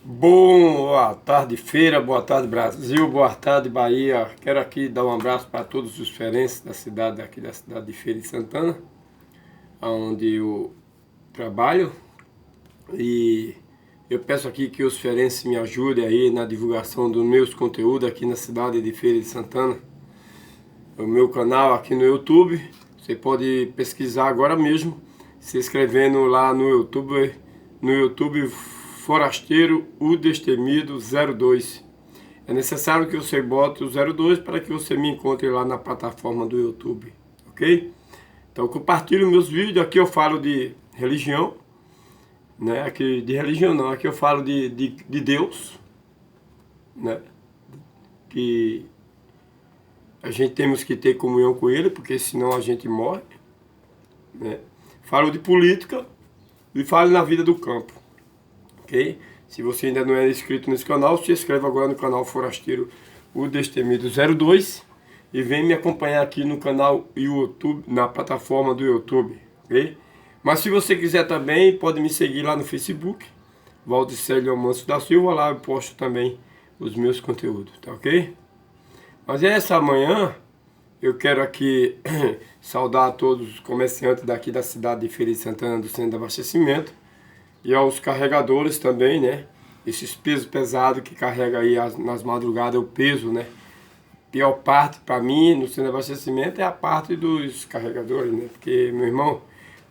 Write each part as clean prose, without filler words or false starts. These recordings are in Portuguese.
Boa tarde, feira, boa tarde, Brasil, boa tarde, Bahia. Quero aqui dar um abraço para todos os feirenses da cidade, aqui da cidade de Feira de Santana, onde eu trabalho. E eu peço aqui que os feirenses me ajudem aí na divulgação dos meus conteúdos aqui na cidade de Feira de Santana. O meu canal aqui no YouTube, você pode pesquisar agora mesmo, se inscrevendo lá no YouTube Forasteiro o Destemido 02. É necessário que você bote o 02 para que você me encontre lá na plataforma do YouTube, ok? Então compartilhe meus vídeos, aqui eu falo de religião, né? Aqui de religião não, aqui eu falo de Deus, né? Que a gente temos que ter comunhão com Ele, porque senão a gente morre, né? Falo de política e falo na vida do campo, ok? Se você ainda não é inscrito nesse canal, se inscreva agora no canal Forasteiro o Destemido 02 e vem me acompanhar aqui no canal YouTube, na plataforma do YouTube, ok? Mas se você quiser também, pode me seguir lá no Facebook, Valdicélio Manso da Silva, lá eu posto também os meus conteúdos, tá ok? Mas essa manhã eu quero aqui saudar a todos os comerciantes daqui da cidade de Feira de Santana, do centro de abastecimento, e aos carregadores também, né? Esses pesos pesados que carrega aí nas madrugadas, o peso, né? Pior parte para mim no centro de abastecimento é a parte dos carregadores, né? Porque, meu irmão,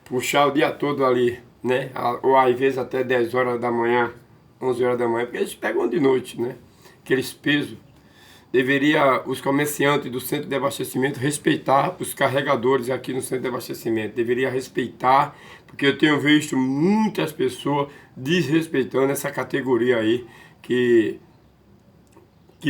puxar o dia todo ali, né? Ou às vezes até 10 horas da manhã, 11 horas da manhã, porque eles pegam de noite, né? Aqueles pesos. Deveria os comerciantes do centro de abastecimento respeitar os carregadores aqui no centro de abastecimento. Deveria respeitar, porque eu tenho visto muitas pessoas desrespeitando essa categoria aí, que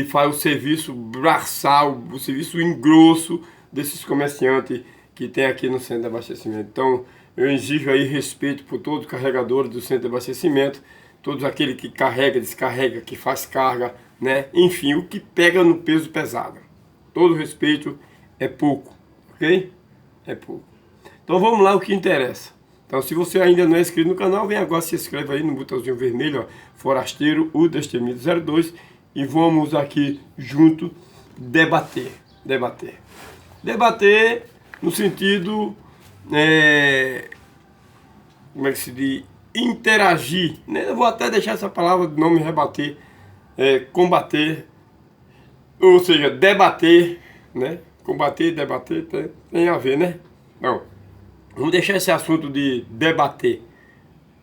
faz o serviço braçal, o serviço engrosso desses comerciantes que tem aqui no centro de abastecimento. Então, eu exijo aí respeito por todos os carregadores do centro de abastecimento, todos aqueles que carrega, descarrega, que faz carga, né? Enfim, o que pega no peso pesado. Todo respeito é pouco, ok? É pouco. Então vamos lá o que interessa. Então se você ainda não é inscrito no canal, vem agora, se inscreve aí no botãozinho vermelho, ó, Forasteiro, o Destemido 02, e vamos aqui junto debater. Debater no sentido, como é que se diz? Interagir, né? Eu vou até deixar essa palavra de não me rebater, combater, ou seja, debater, né? Combater e debater tem a ver, né? Não, vamos deixar esse assunto de debater,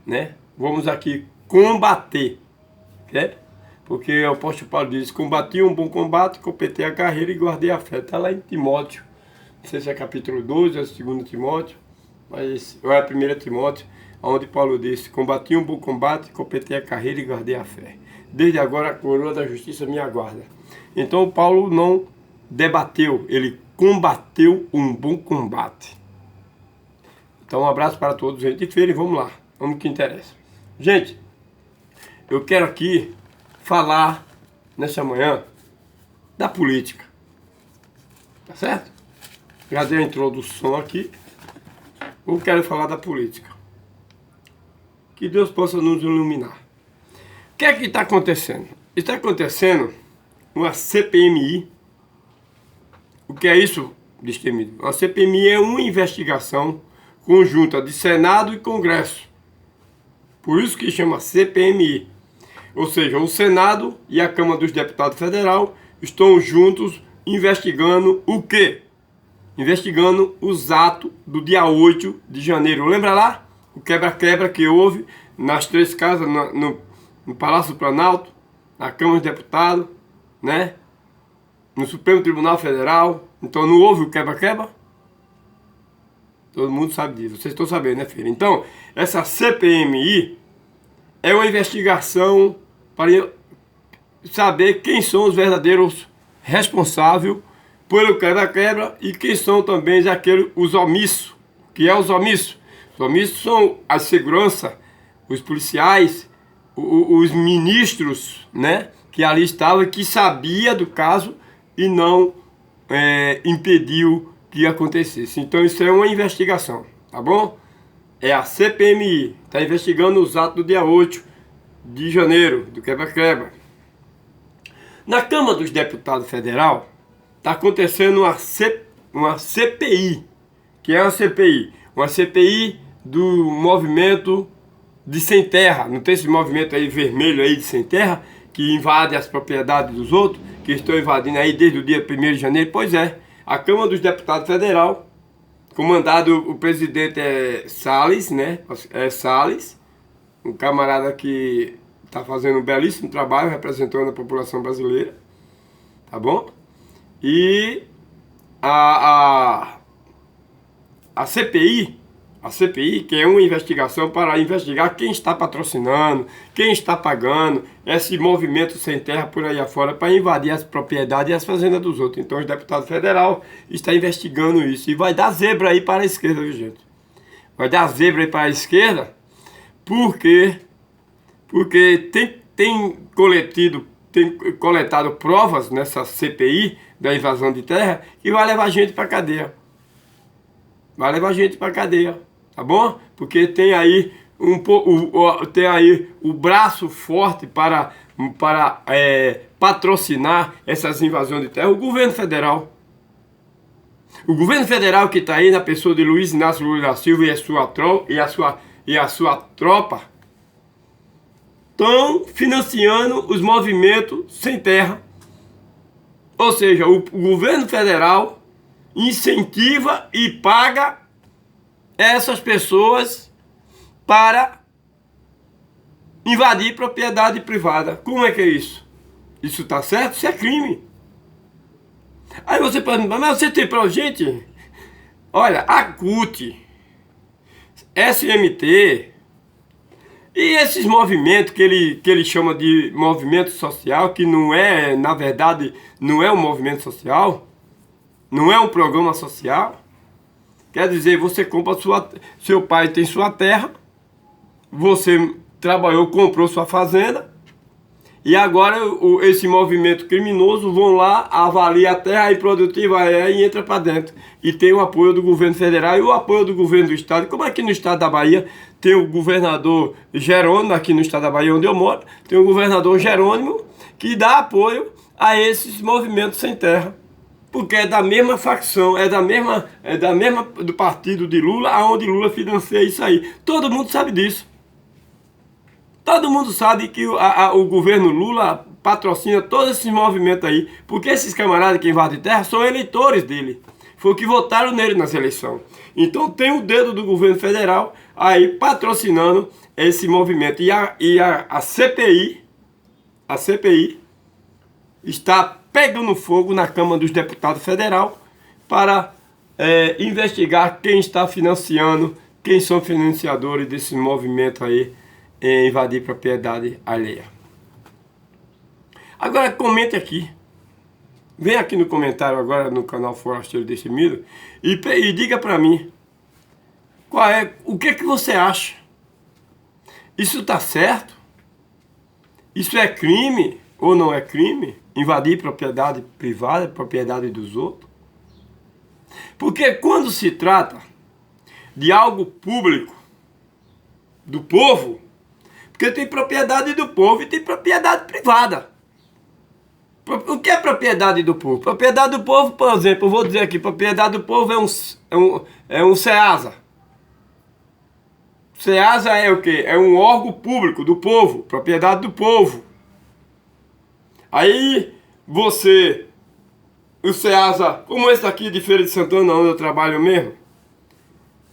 né? Vamos aqui combater, né? Porque o apóstolo Paulo diz: combati um bom combate, completei a carreira e guardei a fé. Está lá em Timóteo, não sei se é capítulo 12, é 2 Timóteo, mas ou é 1 Timóteo, onde Paulo disse: combati um bom combate, completei a carreira e guardei a fé. Desde agora a coroa da justiça me aguarda. Então Paulo não debateu, ele combateu um bom combate. Então um abraço para todos, gente de feira, e vamos lá, vamos ao que interessa. Gente, eu quero aqui falar nessa manhã da política, tá certo? Já dei a introdução aqui, eu quero falar da política. Que Deus possa nos iluminar. O que é que está acontecendo? Está acontecendo uma CPMI. O que é isso, Destemido? Uma CPMI é uma investigação conjunta de Senado e Congresso. Por isso que chama CPMI. Ou seja, o Senado e a Câmara dos Deputados Federal estão juntos investigando o quê? Investigando os atos do dia 8 de janeiro. Lembra lá? O quebra-quebra que houve nas 3 casas, no Palácio do Planalto, na Câmara dos Deputados, né? No Supremo Tribunal Federal. Então não houve o quebra-quebra? Todo mundo sabe disso, vocês estão sabendo, né, filho? Então, essa CPMI é uma investigação para saber quem são os verdadeiros responsáveis pelo quebra-quebra e quem são também os omissos. Que é os omissos? Os omissos são a segurança, os policiais, os ministros, né, que ali estavam e que sabia do caso e não impediu que acontecesse. Então isso é uma investigação, tá bom? É a CPMI, está investigando os atos do dia 8 de janeiro, do quebra-quebra. Na Câmara dos Deputados Federal, está acontecendo uma CPI, que é uma CPI? Uma CPI do movimento de sem terra. Não tem esse movimento aí vermelho aí de sem terra, que invade as propriedades dos outros, que estão invadindo aí desde o dia 1º de janeiro? Pois é, a Câmara dos Deputados Federal, comandado, o presidente é Salles, né? É Salles, um camarada que está fazendo um belíssimo trabalho representando a população brasileira, tá bom? E a CPI, que é uma investigação para investigar quem está patrocinando, quem está pagando esse movimento sem terra por aí afora para invadir as propriedades e as fazendas dos outros. Então, os deputados federal está investigando isso. E vai dar zebra aí para a esquerda, viu, gente? Vai dar zebra aí para a esquerda, porque tem coletado provas nessa CPI da invasão de terra que vai levar gente para cadeia. Vai levar gente para cadeia, tá bom? Porque tem aí o braço forte para patrocinar essas invasões de terra, o governo federal. O governo federal que está aí na pessoa de Luiz Inácio Lula da Silva e a sua tropa estão financiando os movimentos sem terra. Ou seja, o governo federal incentiva e paga essas pessoas para invadir propriedade privada. Como é que é isso? Isso está certo? Isso é crime. Aí você pode, mas você tem prova, gente? Olha, a CUT, SMT e esses movimentos que ele chama de movimento social, que não é, na verdade, não é um movimento social, não é um programa social. Quer dizer, você compra seu pai tem sua terra, você trabalhou, comprou sua fazenda, e agora esse movimento criminoso vão lá, avalia a terra improdutiva e entra para dentro. E tem o apoio do governo federal e o apoio do governo do estado. Como aqui no estado da Bahia tem o governador Jerônimo, aqui no estado da Bahia onde eu moro, tem o governador Jerônimo que dá apoio a esses movimentos sem terra. Porque é da mesma facção, é da mesma do partido de Lula, aonde Lula financia isso aí. Todo mundo sabe disso. Todo mundo sabe que o governo Lula patrocina todos esses movimentos aí, porque esses camaradas que invadem terra são eleitores dele. Foi o que votaram nele nas eleições. Então tem o dedo do governo federal aí patrocinando esse movimento. E a CPI está pegando fogo na Câmara dos Deputados Federal para investigar quem está financiando, quem são financiadores desse movimento aí em invadir propriedade alheia. Agora comente aqui. Vem aqui no comentário agora no canal Forasteiro Destemido e diga para mim o que você acha. Isso está certo? Isso é crime ou não é crime? Invadir propriedade privada, propriedade dos outros? Porque quando se trata de algo público, do povo, porque tem propriedade do povo e tem propriedade privada. O que é propriedade do povo? Propriedade do povo, por exemplo, eu vou dizer aqui, propriedade do povo é um SEASA. SEASA é o quê? É um órgão público do povo, propriedade do povo. Aí o SEASA, como esse aqui de Feira de Santana, onde eu trabalho mesmo,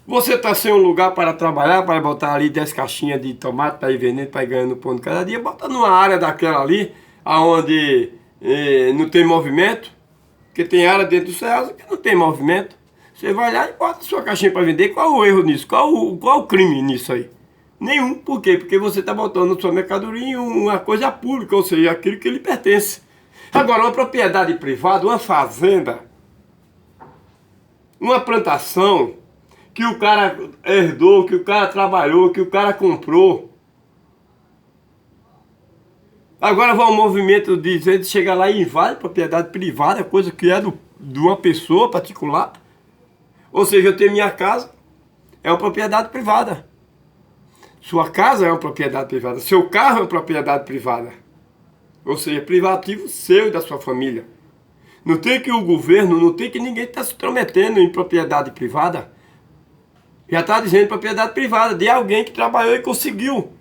você está sem um lugar para trabalhar, para botar ali 10 caixinhas de tomate para ir vendendo, para ir ganhando pão de cada dia, bota numa área daquela ali, onde não tem movimento, porque tem área dentro do SEASA que não tem movimento. Você vai lá e bota sua caixinha para vender. Qual o erro nisso? Qual o crime nisso aí? Nenhum. Por quê? Porque você está botando sua mercadoria em uma coisa pública, ou seja, aquilo que lhe pertence. Agora, uma propriedade privada, uma fazenda, uma plantação que o cara herdou, que o cara trabalhou, que o cara comprou. Agora vai um movimento dizendo, chega lá e invade propriedade privada, coisa que é de uma pessoa particular. Ou seja, eu tenho minha casa, é uma propriedade privada. Sua casa é uma propriedade privada, seu carro é uma propriedade privada. Ou seja, privativo seu e da sua família. Não tem que o governo, não tem que ninguém estar se intrometendo em propriedade privada. Já está dizendo propriedade privada de alguém que trabalhou e conseguiu.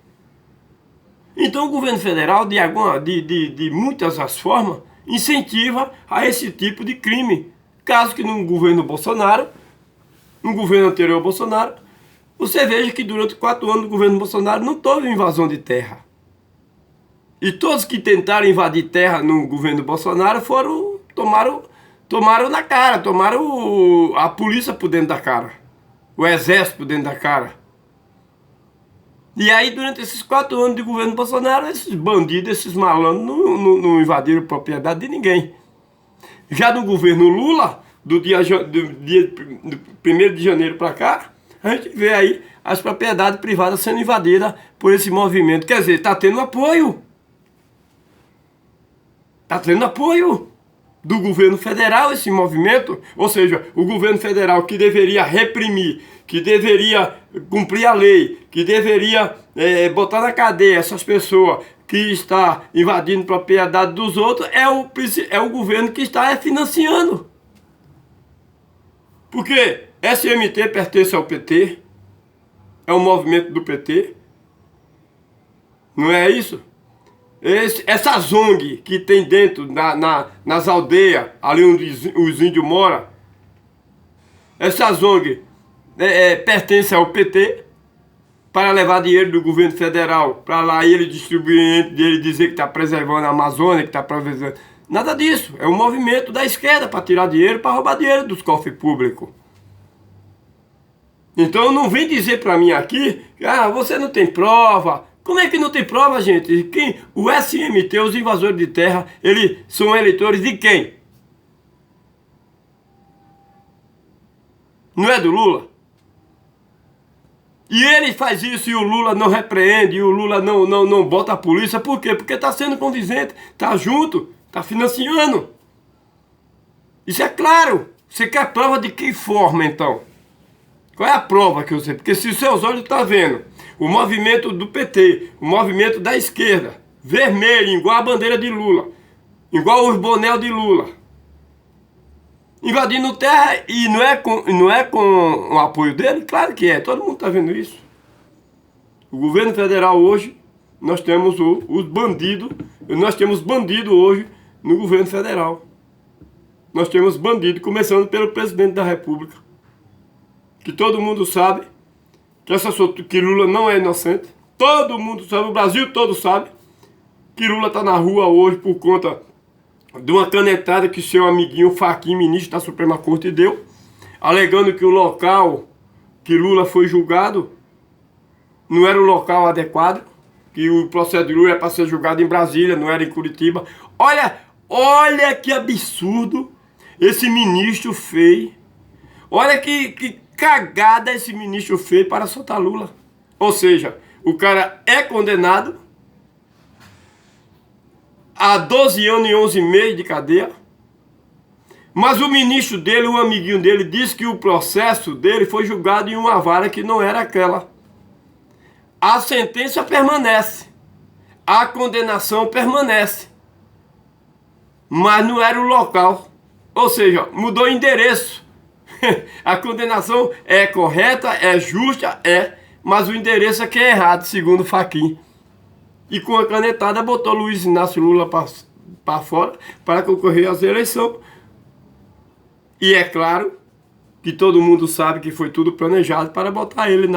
Então o governo federal, de muitas as formas, incentiva a esse tipo de crime. Caso que no governo Bolsonaro, no governo anterior ao Bolsonaro, você veja que durante 4 anos do governo Bolsonaro não houve invasão de terra. E todos que tentaram invadir terra no governo Bolsonaro tomaram na cara, tomaram a polícia por dentro da cara, o exército por dentro da cara. E aí, durante esses 4 anos de governo Bolsonaro, esses bandidos, esses malandros não invadiram propriedade de ninguém. Já no governo Lula, do dia 1º de janeiro para cá, a gente vê aí as propriedades privadas sendo invadidas por esse movimento. Quer dizer, está tendo apoio. Está tendo apoio do governo federal esse movimento. Ou seja, o governo federal que deveria reprimir, que deveria cumprir a lei, que deveria botar na cadeia essas pessoas que estão invadindo propriedade dos outros, é o governo que está financiando. Porque SMT pertence ao PT, é um movimento do PT, não é isso? Essa ZONG que tem dentro, nas aldeias, ali onde os índios moram, essa ZONG pertence ao PT, para levar dinheiro do governo federal, para lá ele distribuir, ele dizer que está preservando a Amazônia, que está preservando. Nada disso, é um movimento da esquerda para tirar dinheiro, para roubar dinheiro dos cofres públicos. Então não vem dizer para mim aqui, você não tem prova. Como é que não tem prova, gente? O SMT, os invasores de terra, eles são eleitores de quem? Não é do Lula? E ele faz isso e o Lula não repreende, e o Lula não bota a polícia. Por quê? Porque está sendo convivente, está junto, está financiando. Isso é claro. Você quer prova de que forma, então? Qual é a prova que você... Porque se os seus olhos estão vendo o movimento do PT, o movimento da esquerda, vermelho, igual a bandeira de Lula, igual os bonés de Lula, invadindo terra, e não é com o apoio dele? Claro que é, todo mundo está vendo isso. O governo federal hoje, nós temos os bandidos, nós temos bandido hoje no governo federal. Nós temos bandido, começando pelo presidente da República, que todo mundo sabe que Lula não é inocente. Todo mundo sabe, o Brasil todo sabe que Lula está na rua hoje por conta de uma canetada que seu amiguinho Fachin, ministro da Suprema Corte, deu, alegando que o local que Lula foi julgado não era o local adequado, que o processo de Lula era para ser julgado em Brasília, não era em Curitiba. Olha que absurdo esse ministro fez. Olha que cagada esse ministro fez para soltar Lula. Ou seja, o cara é condenado a 12 anos e 11 meses de cadeia, mas o ministro dele, o amiguinho dele, disse que o processo dele foi julgado em uma vara que não era aquela. A sentença permanece, a condenação permanece, mas não era o local. Ou seja, mudou o endereço. A condenação é correta, é justa, mas o endereço aqui é errado, segundo Fachin. E com a canetada botou Luiz Inácio Lula para fora para concorrer às eleições. E é claro que todo mundo sabe que foi tudo planejado para botar ele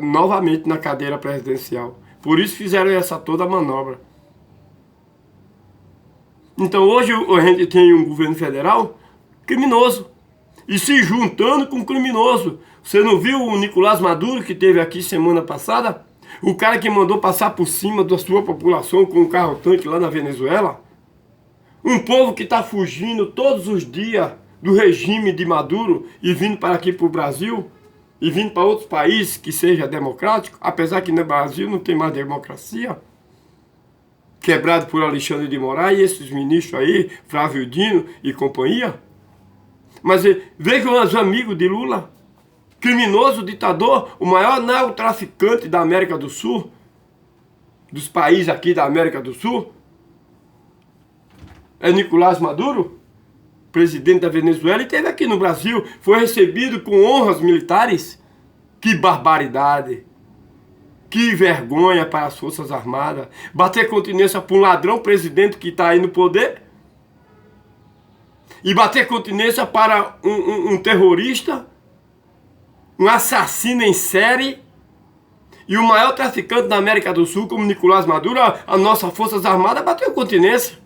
novamente na cadeira presidencial. Por isso fizeram toda a manobra. Então hoje a gente tem um governo federal criminoso. E se juntando com criminoso. Você não viu o Nicolás Maduro que teve aqui semana passada? O cara que mandou passar por cima da sua população com um carro-tanque lá na Venezuela? Um povo que está fugindo todos os dias do regime de Maduro e vindo para aqui para o Brasil e vindo para outros países que seja democrático, apesar que no Brasil não tem mais democracia, quebrado por Alexandre de Moraes e esses ministros aí, Flávio Dino e companhia. Mas vejam os amigos de Lula, criminoso, ditador, o maior narcotraficante da América do Sul, dos países aqui da América do Sul, é Nicolás Maduro, presidente da Venezuela, e esteve aqui no Brasil, foi recebido com honras militares. Que barbaridade! Que vergonha para as Forças Armadas. Bater continência para um ladrão presidente que está aí no poder. E bater continência para um terrorista, um assassino em série. E o maior traficante da América do Sul, como Nicolás Maduro, a nossa Forças Armadas bateu continência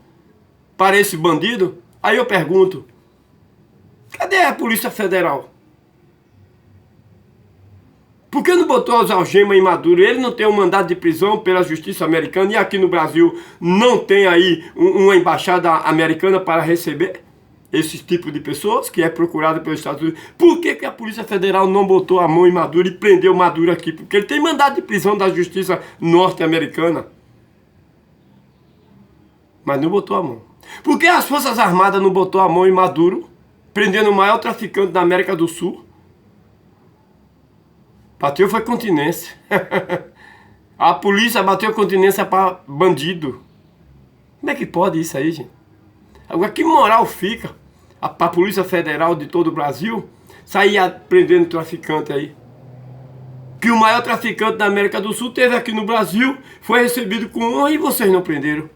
para esse bandido. Aí eu pergunto, cadê a Polícia Federal? Por que não botou as algemas em Maduro? Ele não tem um mandado de prisão pela justiça americana e aqui no Brasil não tem aí uma embaixada americana para receber esses tipos de pessoas que é procurada pelos Estados Unidos? Por que a Polícia Federal não botou a mão em Maduro e prendeu Maduro aqui? Porque ele tem mandado de prisão da justiça norte-americana. Mas não botou a mão. Por que as Forças Armadas não botou a mão em Maduro, prendendo o maior traficante da América do Sul? Bateu foi continência. A polícia bateu continência para bandido. Como é que pode isso aí, gente? Agora, que moral fica para a Polícia Federal de todo o Brasil sair prendendo traficante aí? Que o maior traficante da América do Sul teve aqui no Brasil, foi recebido com honra e vocês não prenderam.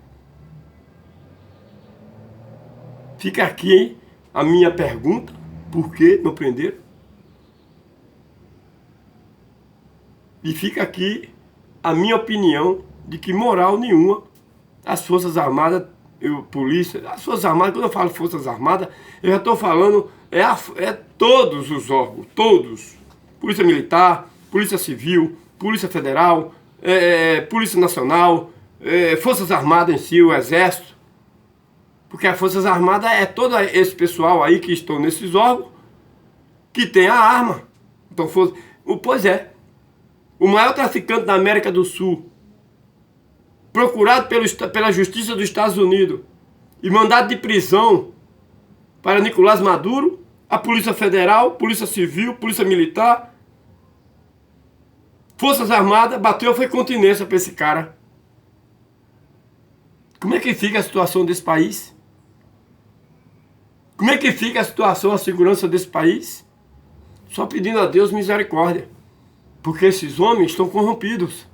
Fica aqui a minha pergunta, por que não prenderam? E fica aqui a minha opinião de que moral nenhuma as Forças Armadas, polícia, as Forças Armadas, quando eu falo Forças Armadas, eu já estou falando, é todos os órgãos, todos. Polícia Militar, Polícia Civil, Polícia Federal, Polícia Nacional, Forças Armadas em si, o Exército. Porque as Forças Armadas é todo esse pessoal aí que estão nesses órgãos que tem a arma. Então, pois é. O maior traficante da América do Sul, procurado pela Justiça dos Estados Unidos e mandado de prisão para Nicolás Maduro, a Polícia Federal, Polícia Civil, Polícia Militar, Forças Armadas, bateu, foi continência para esse cara. Como é que fica a situação desse país? Como é que fica a situação, a segurança desse país? Só pedindo a Deus misericórdia. Porque esses homens estão corrompidos.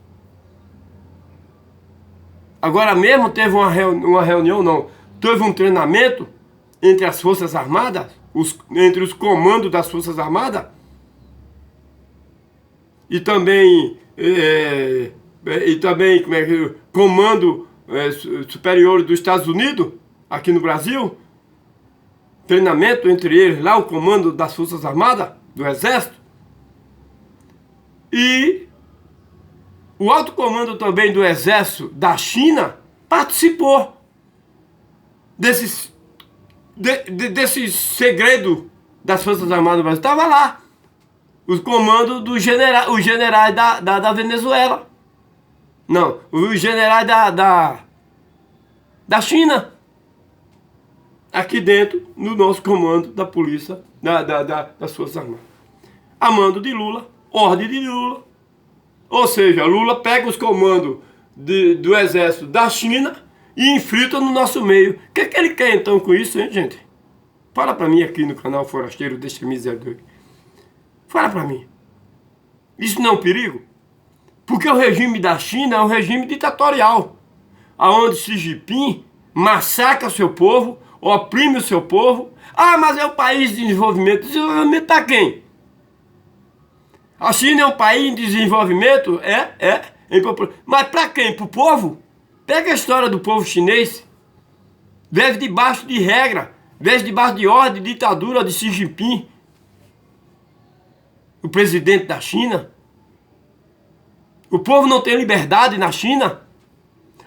Agora mesmo teve uma reunião, não. Teve um treinamento entre as Forças Armadas, entre os comandos das Forças Armadas, e também como é que Comando Superior dos Estados Unidos, aqui no Brasil. Treinamento entre eles, lá o comando das Forças Armadas, do Exército. E o alto comando também do Exército da China participou desse segredo das Forças Armadas do Brasil. Estava lá. Os comandos os generais da Venezuela. Não, os generais da China. Aqui dentro, no nosso comando da polícia, das Forças Armadas. A mando de Lula. Ordem de Lula. Ou seja, Lula pega os comandos do exército da China e infiltra no nosso meio. O que ele quer então com isso, hein, gente? Fala pra mim aqui no canal Forasteiro Destemiser 2. Fala pra mim. Isso não é um perigo? Porque o regime da China é um regime ditatorial, onde Xi Jinping massacra o seu povo, oprime o seu povo. Ah, mas é um país de desenvolvimento. Desenvolvimento pra quem? A China é um país em desenvolvimento? Mas para quem? Para o povo? Pega a história do povo chinês. Vive debaixo de regra. Vive debaixo de ordem, de ditadura de Xi Jinping. O presidente da China. O povo não tem liberdade na China.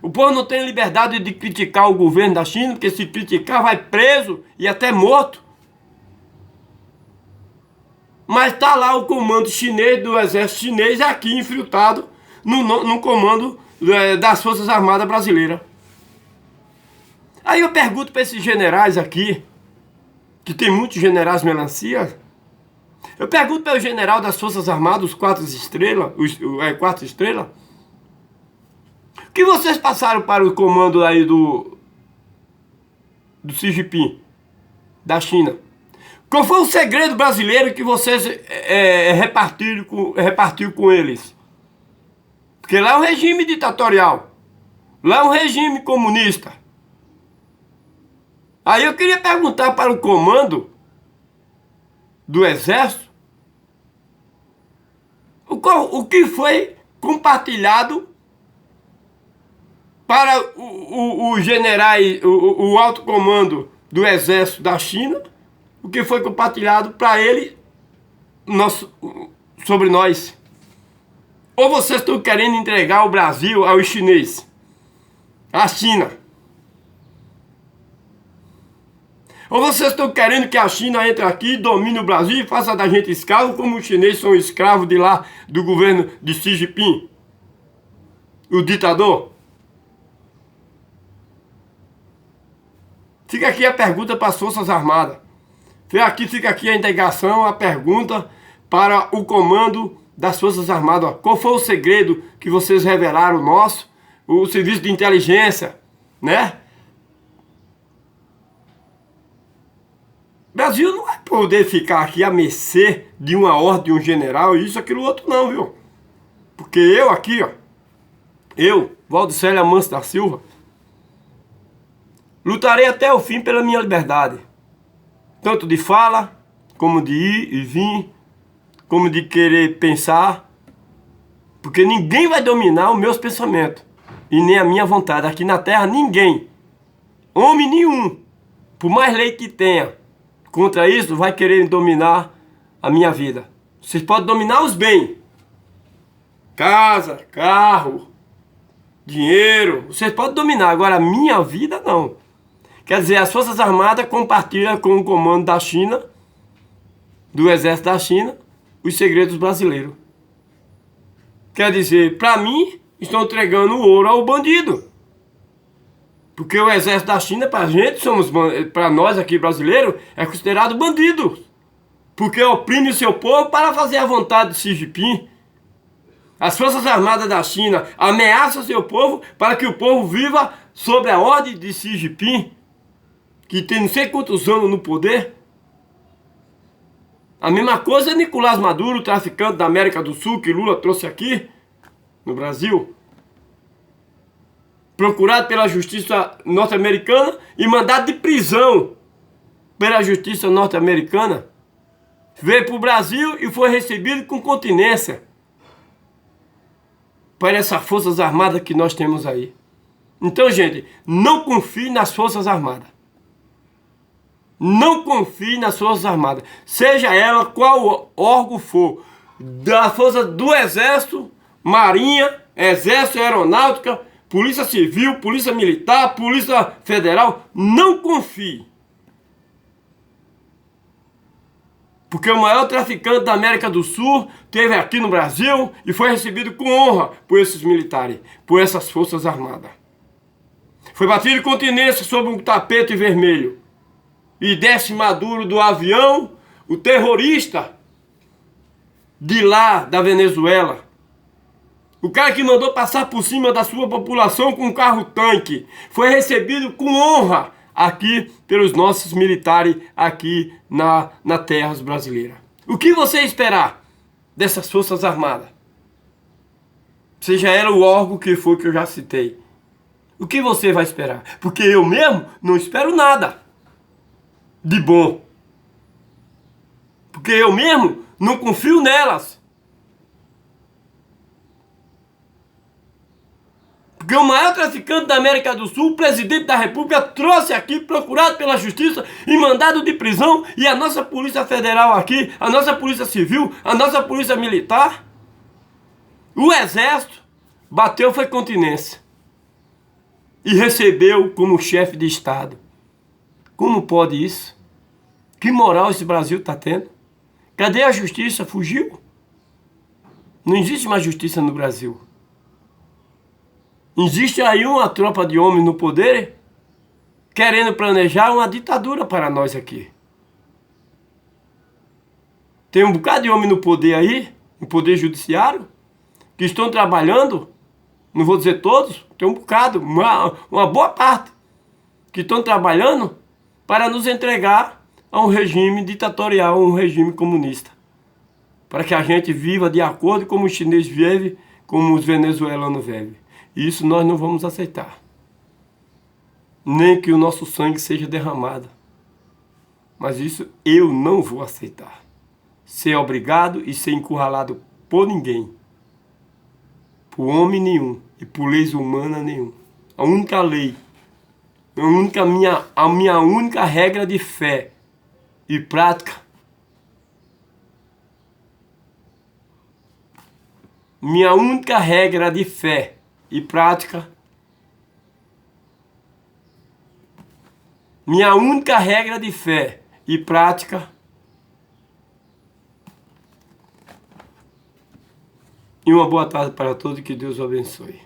O povo não tem liberdade de criticar o governo da China, porque se criticar vai preso e até morto. Mas está lá o comando chinês do exército chinês aqui infiltrado no comando das Forças Armadas brasileiras. Aí eu pergunto para esses generais aqui, que tem muitos generais melancia, Eu pergunto para o general das Forças Armadas, os 4 estrelas, quatro estrelas, o que vocês passaram para o comando aí do Xi Jinping, da China? Qual foi o segredo brasileiro que vocês repartiu com eles? Porque lá é um regime ditatorial. Lá é um regime comunista. Aí eu queria perguntar para o comando do Exército o que foi compartilhado para o generais, o alto comando do Exército da China, o que foi compartilhado para ele sobre nós. Ou vocês estão querendo entregar o Brasil aos chineses, à China? Ou vocês estão querendo que a China entre aqui, domine o Brasil e faça da gente escravo, como os chineses são escravos de lá, do governo de Xi Jinping, o ditador? Fica aqui a pergunta para as Forças Armadas. Fica aqui a indagação, a pergunta para o comando das Forças Armadas. Qual foi o segredo que vocês revelaram o serviço de inteligência, né? O Brasil não vai poder ficar aqui à mercê de uma ordem de um general, isso, aquilo, outro não, viu? Porque eu aqui, ó, Valdicélio Amâncio da Silva, lutarei até o fim pela minha liberdade. Tanto de fala, como de ir e vir, como de querer pensar. Porque ninguém vai dominar os meus pensamentos. E nem a minha vontade. Aqui na Terra, ninguém. Homem nenhum. Por mais lei que tenha. Contra isso, vai querer dominar a minha vida. Vocês podem dominar os bens. Casa, carro, dinheiro. Vocês podem dominar. Agora, a minha vida, não. Quer dizer, as Forças Armadas compartilham com o comando da China, do Exército da China, os segredos brasileiros. Quer dizer, para mim, estão entregando o ouro ao bandido. Porque o Exército da China, para a gente, para nós aqui brasileiros, é considerado bandido. Porque oprime o seu povo para fazer a vontade de Xi Jinping. As Forças Armadas da China ameaçam o seu povo para que o povo viva sob a ordem de Xi Jinping, que tem não sei quantos anos no poder. A mesma coisa é Nicolás Maduro, traficante da América do Sul, que Lula trouxe aqui, no Brasil. Procurado pela justiça norte-americana e mandado de prisão pela justiça norte-americana. Veio para o Brasil e foi recebido com continência para essas Forças Armadas que nós temos aí. Então, gente, não confie nas Forças Armadas. Não confie nas Forças Armadas, seja ela qual órgão for, da força do Exército, Marinha, Exército, Aeronáutica, Polícia Civil, Polícia Militar, Polícia Federal, não confie. Porque o maior traficante da América do Sul esteve aqui no Brasil e foi recebido com honra por esses militares, por essas Forças Armadas. Foi batido de continência sobre um tapete vermelho. E desce Maduro do avião, o terrorista de lá da Venezuela. O cara que mandou passar por cima da sua população com um carro-tanque. Foi recebido com honra aqui pelos nossos militares aqui na terras brasileiras. O que você esperar dessas Forças Armadas? Seja ela o órgão que for que eu já citei. O que você vai esperar? Porque eu mesmo não espero nada de bom. Porque eu mesmo não confio nelas. Porque o maior traficante da América do Sul, o presidente da República, trouxe aqui, procurado pela justiça e mandado de prisão, e a nossa Polícia Federal aqui, a nossa Polícia Civil, a nossa Polícia Militar, o Exército, bateu foi continência. E recebeu como chefe de Estado. Como pode isso? Que moral esse Brasil está tendo? Cadê a justiça? Fugiu? Não existe mais justiça no Brasil. Existe aí uma tropa de homens no poder querendo planejar uma ditadura para nós aqui. Tem um bocado de homem no poder aí, no poder judiciário, que estão trabalhando, não vou dizer todos, tem um bocado, uma boa parte, que estão trabalhando para nos entregar a um regime ditatorial, um regime comunista. Para que a gente viva de acordo com os chineses vivem, como os venezuelanos vivem. E isso nós não vamos aceitar. Nem que o nosso sangue seja derramado. Mas isso eu não vou aceitar. Ser obrigado e ser encurralado por ninguém. Por homem nenhum. E por leis humanas nenhum. A única lei, a minha única regra de fé e prática, minha única regra de fé e prática, minha única regra de fé e prática, e uma boa tarde para todos e que Deus o abençoe.